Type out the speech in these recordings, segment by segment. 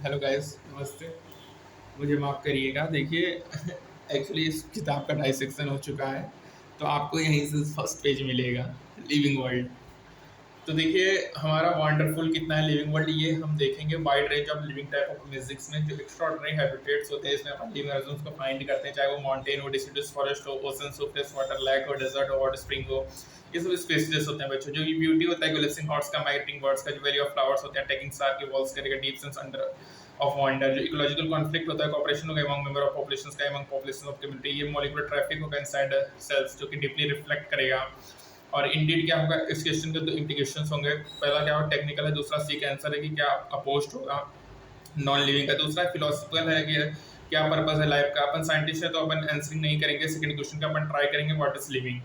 Hello guys, नमस्ते। मुझे माफ़ करिएगा। देखिए एक्चुअली इस किताब का डाइसेक्शन हो चुका है, तो आपको यहीं से फर्स्ट पेज मिलेगा, लिविंग वर्ल्ड। तो देखिए हमारा वंडरफुल कितना है लिविंग वर्ल्ड, ये हम देखेंगे। Wide range of living type of musics में जो एक्स्ट्राऑर्डिनरी हैबिटेट्स होते हैं, इसमें अपन लिविंग ऑर्गेनिज्म्स को फाइंड करते हैं, चाहे वो माउंटेन हो, डिसिडुअस फॉरेस्ट हो, ओशन हो, फ्रेश वाटर लेक हो, डेजर्ट हो, हॉट स्प्रिंग हो। ये सब स्पेसिस होते हैं बच्चों। जो ब्यूटी होता है गैलेक्सिंग हॉट्स का, माइग्रेटिंग बर्ड्स का, जो वैली ऑफ फ्लावर्स होते हैं, टेकिंग स्टार के वॉल्स करेगा, deep sense under of wonder. जो इकोलॉजिकल कॉन्फ्लिक्ट होता है, कोऑपरेशन होगा अमंग मेंबर ऑफ पॉपुलेशंस का, अमंग पॉपुलेशन ऑफ कम्युनिटी। ये मॉलिक्यूलर ट्रैफिक होगा इनसाइड सेल्स, जो कि डीपली रिफ्लेक्ट करेगा। और इंडीड क्या होगा, इस क्वेश्चन के दो इम्प्लीकेशंस होंगे। पहला क्या होगा, टेक्निकल है। दूसरा सी का आंसर है कि क्या अपोज्ड होगा नॉन लिविंग का। दूसरा फिलोसफिकल है कि क्या पर्पस है लाइफ का। अपन साइंटिस्ट है तो अपन आंसरिंग नहीं करेंगे सेकंड क्वेश्चन का, अपन ट्राई करेंगे व्हाट इज लिविंग।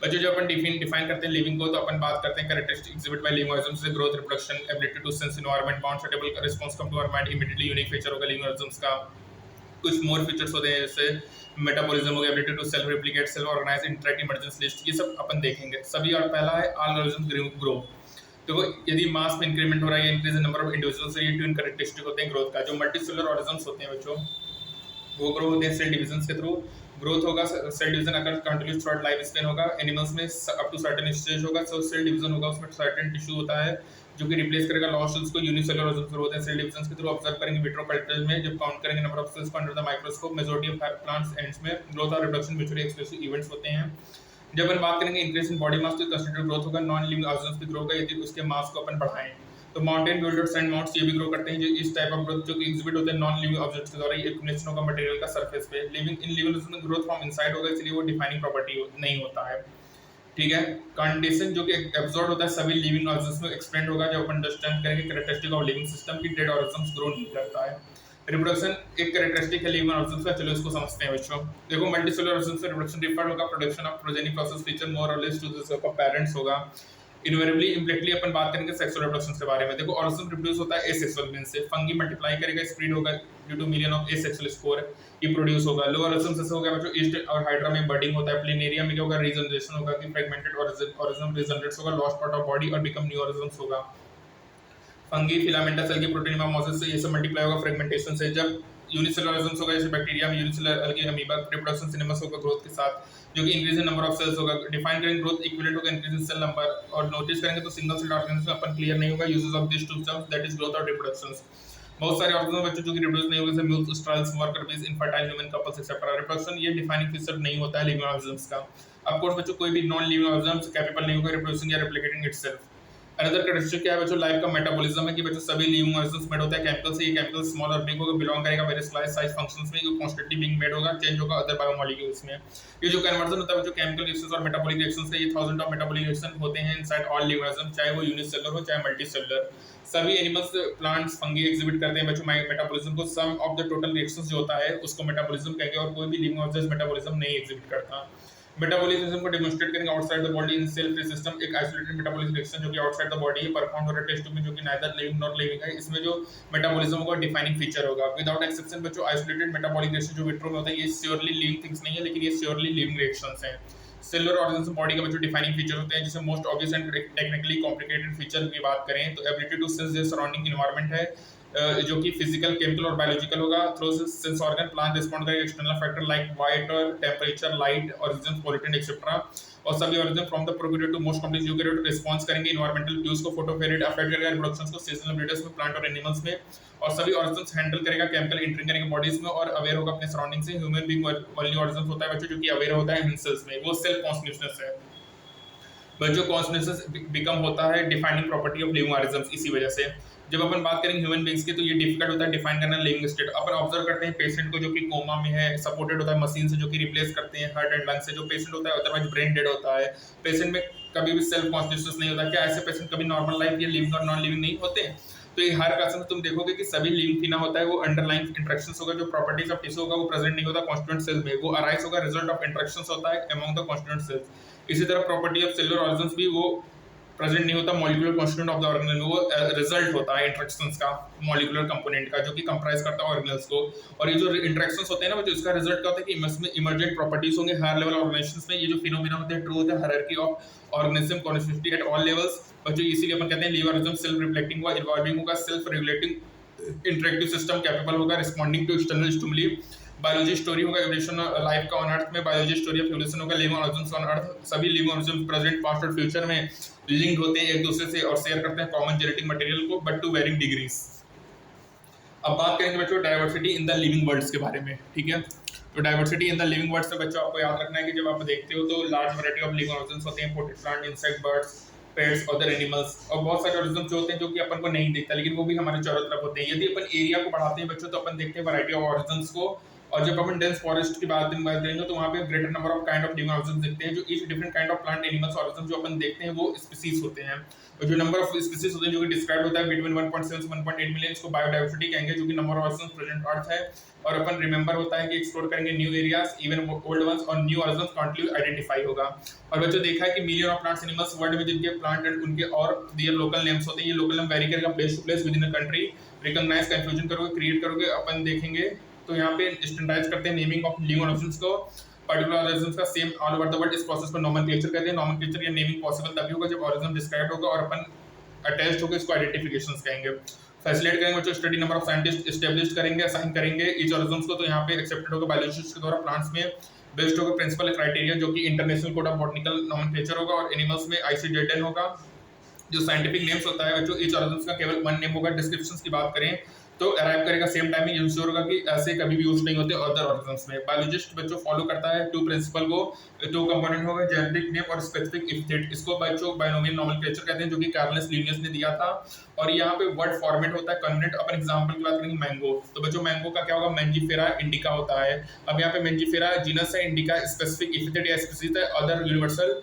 बच्चों जो अपन डिफाइन करते हैं लिविंग को, तो अपन बात करते हैं characteristic exhibit by living organisms, growth, reproduction, ability to sense environment, bound suitable response come to our mind, immediately unique feature होगा लिविंग ऑर्गेनिज्म्स का। कुछ मोर फीचर्स होते हैं जैसे मेटाबॉलिज्म हो गया, ability to self replicate, self organise, interact, emergence list, ये सब अपन देखेंगे सभी। और पहला है ऑल ऑर्गेनिज्म्स ग्रो। तो यदि मास में इंक्रीमेंट हो रहा है, increase in number of individuals, ये ट्विन कैरेक्टरिस्टिक होते हैं ग्रोथ का। जो मल्टीसेलुलर ऑर्गेनिज्म्स होते हैं बच्चों, वो ग्रो होते हैं सेल डिविजन के थ्रू। ग्रोथ होगा, सेल डिवीजन अगर कंटिन्यूस थ्रू लाइफ स्पेन होगा। एनिमल्स में अप टू सर्टेन स्टेज होगा, सो सेल डिवीजन होगा, उसमें सर्टेन टिश्यू होता है जो कि रिप्लेस करेगा लॉस्ट सेल्स को। यूनिसेलुलर ऑर्गेनिज्म होते हैं सेल डिवीजन के थ्रू। ऑब्जर्व करेंगे विट्रो कल्चर में, जब काउंट करेंगे नंबर ऑफ सेल्स को under the microscope. Majority of plants ends में ग्रोथ और रिडक्शन म्यूचुअली एक्सक्लूसिव इवेंट्स होते हैं। जब अपन बात करेंगे इंक्रीज इन बॉडी मास, तो कंसिडर ग्रोथ होगा नॉन लिविंग ऑर्गेनिज्म की ग्रोथ का, यदि उसके मास को अपन बढ़ाएं। तो माउंटेन बिल्डर्स एंड माउंट्स ये भी ग्रो करते हैं। जो इस टाइप ऑफ ग्रोथ जो कि एग्जिबिट होते हैं नॉन लिविंग ऑब्जेक्ट्स के द्वारा, ये एक्युमुलेशन होगा मटेरियल का सरफेस पे। लिविंग इन लिविंग में ग्रोथ फ्रॉम इनसाइड होगा, इसलिए वो डिफाइनिंग प्रॉपर्टी नहीं होता है। ठीक है। कंडीशन जो कि एब्जॉर्ब होता है सभी लिविंग ऑर्गेनिज्म में एक्सपेंड होगा, जो अपन अंडरस्टैंड करेंगे कैरेक्टरिस्टिक ऑफ लिविंग सिस्टम की। डेड ऑर्गेनिज्म ग्रो नहीं करता है। रिप्रोडक्शन एक कैरेक्टरिस्टिक है लिविंग ऑर्गेनिज्म का, चलो इसको समझते हैं बच्चों। देखो मल्टीसेलुलर ऑर्गेनिज्म में रिप्रोडक्शन डिफर होगा, production of progeny process feature more और less to this of parents होगा। इनवेरिएबली इम्प्लीटली अपन बात करेंगे सेक्सुअल रिप्रोडक्शन के बारे में। देखो ऑर्गेनिज्म रिप्रोड्यूस होता है एसेक्सुअल मींस से। फंगी मल्टीप्लाई करेगा, स्प्रीड होगा due two million of asexual spore, ये प्रोड्यूस होगा। लोअर ऑर्गेनिज्म से होगा बच्चों ईस्ट और हाइड्रा में बडिंग होता है। प्लेनेरिया में क्या होगा, रीजनरेशन होगा कि फ्रेगमेंटेड ऑर्गेनिज्म रीजनरेट्स होगा, लॉस्ट पार्ट ऑफ बॉडी और बिकम न्यू ऑर्गेनिज्म होगा। फंगी फिलामेंटा सेल की प्रोटीन मायोसिस से ये सब मल्टीप्लाई होगा फ्रेगमेंटेशन से। जब यूनिसेलुलर ऑर्गेनिज्म होगा जैसे बैक्टीरिया में unicellular algae amoeba, reproduction synonymous होगा ग्रोथ के साथ, जो कि increase in number of cells होगा। डिफाइन करेंगे ग्रोथ इक्विवेलेंट होगा इंक्रीज इन सेल नंबर। और नोटिस करेंगे तो सिंगल सेल ऑर्गेनिज्म में अपन क्लियर नहीं होगा uses of this two terms, that is growth और रिप्रोडक्शन। बहुत सारे ऑर्गेनिज्म बच्चों जो कि रिप्रोड्यूस नहीं होंगे, जैसे mules, sterile, worker bees, infertile human couples etcetera. Reproduction ये डिफाइनिंग फीचर नहीं होता है लिविंग ऑर्गेनिज्म्स का। ऑफ कोर्स बच्चों कोई भी नॉन लिविंग ऑर्गेनिज्म कैपेबल नहीं होगा रिप्रोड्यूसिंग या रेप्लिकेटिंग इटसेल्फ। अनदर कैरेक्टरिस्टिक क्या है बच्चों, लाइफ का मेटाबॉलिज्म है कि बच्चों सभी लिविंग ऑर्गेनिज्म्स मेड होता है केमिकल से। ये केमिकल स्मॉल और बिग होगा, बिलोंग करेगा वेरियस साइज फंक्शंस में, जो कांस्टेंटली बीइंग मेड होगा, चेंज होगा अदर बायोमोलिक्यूल्स में। ये जो कन्वर्जन होता है बच्चों केमिकल रिएक्शंस और मेटाबॉलिक रिएक्शंस का, ये थाउजेंड ऑफ मेटाबॉलिक रिएक्शन होते हैं इनसाइड ऑल लिविंग ऑर्गेनिज्म, चाहे वो यूनिसेलुलर हो चाहे मल्टीसेलुलर। सभी एनिमल्स, प्लांट्स, फंगी एग्जिबिट करते हैं बच्चों मेटाबॉलिज्म को। Sum of the total reactions जो होता है उसको मेटाबॉलिज्म कहेंगे, और कोई भी लिविंग ऑर्गेनिज्म मेटाबॉलिज्म नहीं एग्जिबिट करता। मेटाबॉलिज्म को डेमोंस्ट्रेट करेंगे outside the body in cell free system. एक आइसोलेटेड मेटाबॉलिक रिएक्शन जो कि आउटसाइड द बॉडी है, परफॉर्म हो रहा है टेस्ट ट्यूब में, जो कि नाइदर लिविंग नॉट लिविंग है। इसमें जो मेटाबॉलिज्म होगा डिफाइनिंग फीचर होगा विदाउट एक्सेप्शन बच्चों। आइसोलेटेड मेटाबॉलिक रिएक्शन जो विट्रो में होता है, ये श्योरली लिविंग थिंग्स नहीं है, लेकिन ये श्योरली लिविंग रिएक्शंस हैं। सेलुलर ऑर्गेनिज्म बॉडी का बच्चों डिफाइनिंग फीचर होते हैं, जिसमें most obvious and technically complicated feature की बात करें तो ability to sense their surrounding environment है, जो कि फिजिकल, केमिकल और बायोलॉजिकल होगा। Through sense organ plant respond करेगा external factor like water, temperature, light, oxygen, pollutant etcetera. और सभी organ from the prokaryote to most complex eukaryote response करेंगे environmental cues को। फोटोफेरेट अफेक्ट करेगा रिप्रोडक्शन को सीजनल ब्रीडर्स में, प्लांट और एनिमल्स में। और सभी ऑर्गन्स हैंडल करेगा केमिकल एंट्री करेंगे बॉडीज में, और अवेयर होगा अपने सराउंडिंग से। ह्यूमन बीइंग ओनली ऑर्गन होता है बच्चों जो कि अवेयर होता है हिमसेल्फ में, वो सेल्फ कॉन्शियसनेस है बच्चों। कॉन्शियसनेस बिकम होता है defining property of living organisms. इसी वजह से जब अपन बात करेंगे ह्यूमन बींग्स की, तो ये डिफिकल्ट होता है डिफाइन करना लिविंग स्टेट। अपन ऑब्जर्व करते हैं पेशेंट को जो कि कोमा में है, सपोर्टेड होता है मशीन से, जो कि रिप्लेस करते हैं हार्ट एंड लंग से। जो पेशेंट होता है अदरवाइज ब्रेन डेड होता है। पेशेंट में कभी भी सेल्फ कॉन्शियसनेस नहीं होता। क्या ऐसे पेशेंट कभी नॉर्मल लाइफ या लिविंग और नॉन लिविंग नहीं होते? तो ये हर केस में तुम देखोगे कि सभी लिविंग फिना होता है, वो अंडरलाइन इंटरेक्शंस होगा। जो प्रॉपर्टीज ऑफ टिश्यू होगा वो प्रेजेंट नहीं होता कॉन्स्टिट्यूएंट सेल में, वो अराइज होगा रिजल्ट ऑफ इंटरेक्शंस होता है अमंग द कॉन्स्टिट्यूएंट सेल्स। इसी तरह प्रॉपर्टी ऑफ सेलुलर ऑर्गेन्स भी वो प्रेजेंट नहीं होता molecular constituent of the organism, वो रिजल्ट होता है इंटरेक्शंस का, मॉलिक्यूलर कंपोनेंट का, जो कि कंप्राइज करता है ऑर्गेनल्स को। और ये जो इंटरेक्शंस होते हैं ना, जो इसका रिजल्ट क्या होता है कि इसमें इमर्जेंट प्रॉपर्टीज होंगे हायर लेवल ऑर्गेनाइजेशंस में। ये जो फिनोमेना होते हैं ट्रू होता है hierarchy of organism constituency at all levels. बच्चों इसीलिए अपन कहते हैं लिविंग ऑर्गेनिज्म सेल्फ रिफ्लेक्टिंग व इवॉल्विंग होगा, self regulating interactive system capable होगा responding to external stimuli. Biology story होगा एवोल्यूशन लाइफ का ऑन अर्थ में, बायोलॉजी स्टोरी ऑफ एवोल्यूशन होगा लिविंग ऑर्गेनिज्म्स ऑन अर्थ। सभी लिविंग ऑर्गेनिज्म प्रेजेंट पास्ट और future में लिंक्ड होते हैं एक दूसरे से और शेयर करते हैं कॉमन जेनेटिक मटेरियल को, बट टू वेरिंग डिग्रीज। अब बात करेंगे बच्चों diversity in the living worlds के बारे में, ठीक है। तो diversity in the living worlds में बच्चों आपको याद रखना है कि जब आप देखते हो तो large variety of living organisms होते हैं, potted plant, insect, birds, pets, other animals, और बहुत सारे ऑर्गेनिज्म जो होते हैं जो कि अपन को नहीं दिखता लेकिन वो भी हमारे चारों तरफ होते हैं। यदि अपन एरिया को बढ़ाते हैं बच्चों तो अपन देखते हैं वैरायटी ऑफ ऑर्गेनिज्म्स को, और जब अपन डेंस फॉरेस्ट की बात करेंगे तो वहाँ पे greater number of kind of living organisms दिखते हैं, जो each different kind of plant animals organism जो अपन देखते हैं वो स्पीसीज होते हैं। और जो नंबर ऑफ स्पीसीज होते हैं जो कि डिस्क्राइब होता है बिटवीन 1.7 से 1.8 मिलियन, इसको बायोडाइवर्सिटी कहेंगे, जो कि नंबर ऑफ ऑर्गेनिज्म्स प्रेजेंट अर्थ है। और अपन रिमेंबर होता है कि एक्सप्लोर करेंगे new areas even old ones, और न्यू ऑर्गेनिज्म्स कॉन्टिन्यू आइडेंटिफाई होगा। और बच्चों देखा है कि million of plants animals world में जिनके प्लांट एंड उनके और दियर लोकल नेम्स होते हैं, ये लोकल नेम वेरी करेगा place to place within a country. Recognise confusion करोगे क्रिएट करोगे, अपन देखेंगे तो यहाँ पे स्टैंडर्डाइज करते हैं नेमिंग ऑफ लिविंग ऑर्गेनिज्म्स को, पर्टिकुलर ऑर्गेनिज्म्स का same all over the world. इस प्रोसेस को नोमेनक्लेचर कहते हैं। नोमेनक्लेचर या नेमिंग पॉसिबल तभी होगा जब ऑर्गेनिज्म डिस्क्राइब होगा और अपन अटैच्ड होकर इसको आइडेंटिफिकेशंस कहेंगे। फैसिलिटेट करेंगे बच्चों study number of scientist establish करेंगे, असाइन करेंगे ईच ऑर्गेनिज्म्स को, तो यहाँ पे एक्सेप्टेड होगा बायोलॉजिस्ट के द्वारा प्लांट्स में बेस्ड होगा प्रिंसिपल क्राइटेरिया जो कि international code of botanical nomenclature होगा, और एनिमल्स में ICD-10 होगा। जो साइंटिफिक नेम्स होता है बच्चों ईच ऑर्गेनिज्म का केवल वन नेम होगा। डिस्क्रिप्शंस की बात करें तो अराइव करेगा सेम टाइम में, इंश्योर होगा कि ऐसे कभी भी यूज नहीं होते अदर ऑर्गेनिज्म्स में। बायोलॉजिस्ट बच्चों फॉलो करता है टू प्रिंसिपल को, टू कंपोनेंट होगा जेनेटिक नेम और स्पेसिफिक एपिथेट। इसको बच्चों बायनोमियल नोमेनक्लेचर कहते हैं जो कि कार्लेस लिनियस ने दिया था। और यहाँ पे वर्ड फॉर्मेट होता है कन्वर्ट। अपन एग्जांपल की बात करेंगे मैंगो, तो बच्चों मैंगो का क्या होगा मैंजीफेरा इंडिका होता है। अब यहाँ पे मैंजीफेरा जीनस है, इंडिका स्पेसिफिक एपिथेट या स्पीशीज है, अदर यूनिवर्सल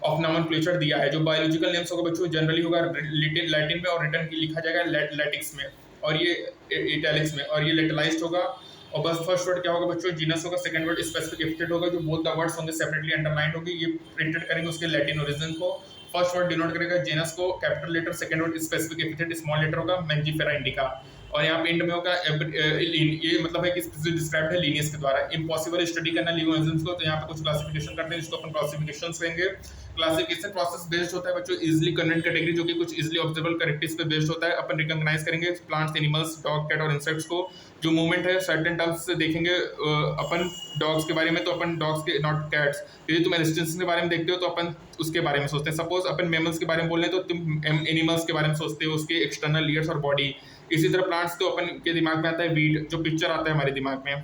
ऑफ नोमेनक्लेचर दिया है। जो बायोलॉजिकल नेम्स होगा बच्चों जनरली होगा लैटिन में, और रिटर्न की लिखा जाएगा लैटिक्स में, और ये इटैलिक्स में, और ये लेटलाइज्ड होगा। और बस फर्स्ट वर्ड क्या होगा बच्चों जीनस होगा, सेकंड वर्ड स्पेसिफिक एपिथेट होगा, जो बोथ द वर्ड्स होंगे सेपरेटली अंडरलाइंड होगी, ये प्रिंटेड करेंगे उसके लैटिन ओरिजिन को। फर्स्ट वर्ड डिनोट करेगा जीनस को capital letter, second word specific epithet small letter होगा मैंजीफेरा इंडिका। और यहाँ पे एंड में होगा ये मतलब है कि डिस्क्राइब्ड है लीनियस के द्वारा। इम्पॉसिबल स्टडी करना लिविंग ऑर्गेनिज्म्स को, तो यहाँ पे कुछ क्लासिफिकेशन करते हैं जिसको अपन क्लासिफिकेशंस कहेंगे। क्लासिफिकेशन प्रोसेस बेस्ड होता है बच्चों इजीली कन्वर्ट कैटेगरी, जो कि कुछ इजीली ऑब्जर्वेबल कैरेक्टरिस्टिक्स पे बेस्ड होता है। अपन रिकॉग्नाइज करेंगे प्लांट्स एनिमल्स डॉग कैट और इंसेक्ट्स को। जो मूवमेंट है सर्टेन टर्म्स से देखेंगे अपन डॉग्स के बारे में, तो अपन डॉग्स के नॉट कैट्स। यदि तुम एलिस्टेंस के बारे में देखते हो तो अपन उसके बारे में सोचते हैं। सपोज अपन मैमल्स के बारे में बोल रहे हैं तो तुम एनिमल्स के बारे में सोचते हो, उसके एक्सटर्नल लेयर्स और बॉडी। इसी तरह प्लांट्स तो अपन के दिमाग में आता है वीड, जो पिक्चर आता है हमारे दिमाग में,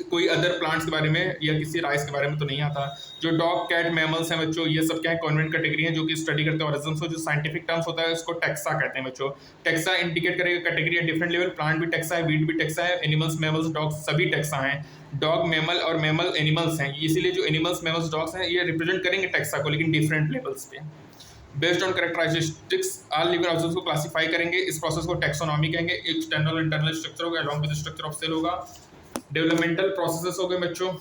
कोई अदर प्लांट्स के बारे में या किसी राइस के बारे में तो नहीं आता। जो डॉग कैट मैमल्स हैं बच्चों ये सब क्या है कॉन्वेंट कैटेगरी है जो कि स्टडी करते हैं ऑर्गेनिज्म्स को। जो साइंटिफिक टर्म्स होता है उसको टेक्सा कहते हैं बच्चों। टेक्सा इंडिकेट करेगा category at different level. Plant भी टेक्सा है, वीड भी टेक्सा है, एनिमल्स मैमल्स डॉग्स सभी टेक्सा हैं। डॉग मैमल और मैमल एनिमल्स हैं, इसीलिए जो एनिमल्स मैमल्स डॉग्स हैं ये रिप्रेजेंट करेंगे टेक्सा को, लेकिन डिफरेंट लेवल्स पे। Based on characteristics all living organisms को क्लासिफाई करेंगे। इस प्रोसेस को टैक्सोनॉमी कहेंगे। एक्सटर्नल और इंटरनल स्ट्रक्चर होगा along with structure of cell होगा। डेवलपमेंटल प्रोसेसेस हो गए बच्चों,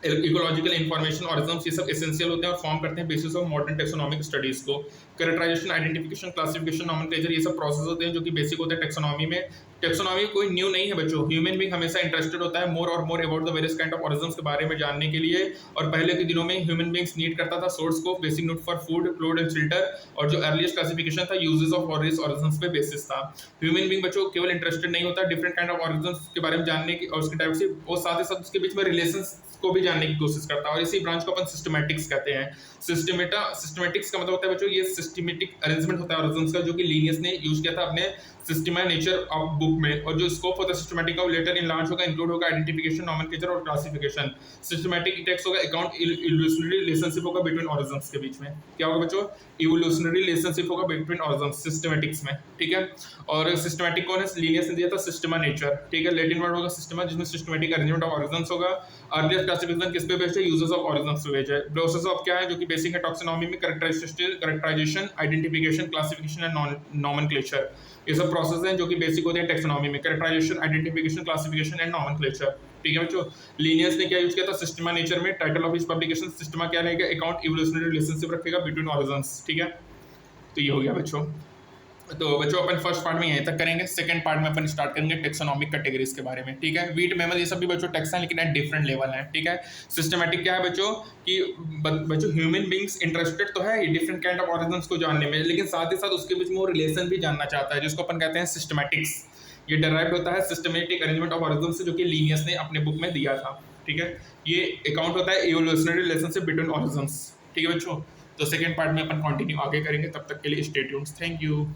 इकोलॉजिकल इंफॉर्मेशन ऑर्गेनिज्म्स ये सब एसेंशियल होते हैं और फॉर्म करते हैं basis of modern taxonomic studies को। कैरेक्टराइजेशन आइडेंटिफिकेशन क्लासिफिकेशन नोमेनक्लेचर ये सब प्रोसेस होते हैं जो कि बेसिक होते हैं टेक्सोनॉमी में। टेक्सोनॉमी कोई न्यू नहीं है बच्चों, ह्यूमन बीइंग हमेशा इंटरेस्टेड होता है मोर और more about the various kind of organisms के बारे में जानने के लिए। और पहले के दिनों में ह्यूमन बीइंग्स नीड करता था सोर्स को, basic need for food cloth and shelter. और जो अर्लीस्ट क्लासिफिकेशन था यूजेस ऑफ वेरियस ऑर्गेनिज्म्स पे बेसिस था। ह्यूमन बीइंग बच्चों केवल इंटरेस्टेड नहीं होता डिफरेंट काइंड ऑफ ऑर्गेनिज्म्स के बारे में जानने की और उसके टाइप से, और साथ ही साथ उसके बीच में रिलेशंस को भी जानने की कोशिश करता है। और इसी ब्रांच को अपन सिस्टमैटिक्स कहते हैं। सिस्टमैटिक्स का मतलब होता है बच्चों ये सिस्टमैटिक अरेंजमेंट होता है ऑर्गेनिज्म्स का, जो कि लिनियस ने यूज किया था अपने सिस्टम नेचर ऑफ बुक में। और जो स्कोप होता है सिस्टमैटिक का लेटर इन लार्ज होगा, इंक्लूड होगा आइडेंटिफिकेशन नोमेनक्लेचर और क्लासिफिकेशन। सिस्टमैटिक टेक्स्ट होगा अकाउंट इवोल्यूशनरी रिलेशनशिप होगा बिटवीन ऑर्गेनिज्म्स के बीच में। क्या होगा बच्चों इवोल्यूशनरी रिलेशनशिप होगा बिटवीन ऑर्गेनिज्म्स सिस्टमैटिक्स में, ठीक है। और सिस्टमैटिक कौन है लिनियस ने दिया था सिस्टमा नेचर, ठीक है। लैटिन वर्ड होगा सिस्टमा जिसमें सिस्टमैटिक अरेंजमेंट ऑफ ऑर्गेनिज्म्स होगा। अर्लियर क्लासिफिकेशन किस पे बेस्ड है यूजेस ऑफ ऑर्गेनिज्म्स पे बेस्ड है। प्रोसेस ऑफ क्या है जो कि बेसिक है टॉक्सोनॉमी में characterisation identification classification and nomenclature. ये सब प्रोसेस हैं जो कि बेसिक होते हैं टेक्सोनॉमी में, characterisation identification classification and nomenclature, ठीक है बच्चों। लिनियस ने क्या यूज किया था सिस्टमा नेचर में। Title of his publication Systema क्या रहेगा अकाउंट इवोल्यूशनरी रिलेशनशिप रखेगा बिटवीन ऑर्गेनिज्म्स, ठीक है। तो ये हो गया बच्चों। तो बच्चों अपन फर्स्ट पार्ट में यहीं तक करेंगे। सेकंड पार्ट में अपन स्टार्ट करेंगे टेक्सोनॉमिक कैटेगरीज के बारे में, ठीक है। वीट मैमल ये सब भी बच्चों टेक्स हैं, लेकिन एट डिफरेंट लेवल है, ठीक है। सिस्टमैटिक क्या है बच्चों कि बच्चों ह्यूमन बींग्स इंटरेस्टेड तो है डिफरेंट काइंड ऑफ ऑर्गेनिज्म्स को जानने में, लेकिन साथ ही साथ उसके बीच में वो रिलेशन भी जानना चाहता है, जिसको अपन कहते हैं सिस्टमैटिक्स। ये डेराइव होता है सिस्टमेटिक अरेंजमेंट ऑफ ऑर्गेनिज्म से, जो कि लीनियस ने अपने बुक में दिया था, ठीक है। ये अकाउंट होता है इवोल्यूशनरी रिलेशनशिप बिटवीन ऑर्गेनिज्म्स, ठीक है बच्चों। तो सेकंड पार्ट में अपन कंटिन्यू आगे करेंगे, तब तक के लिए स्टे ट्यून्ड, थैंक यू।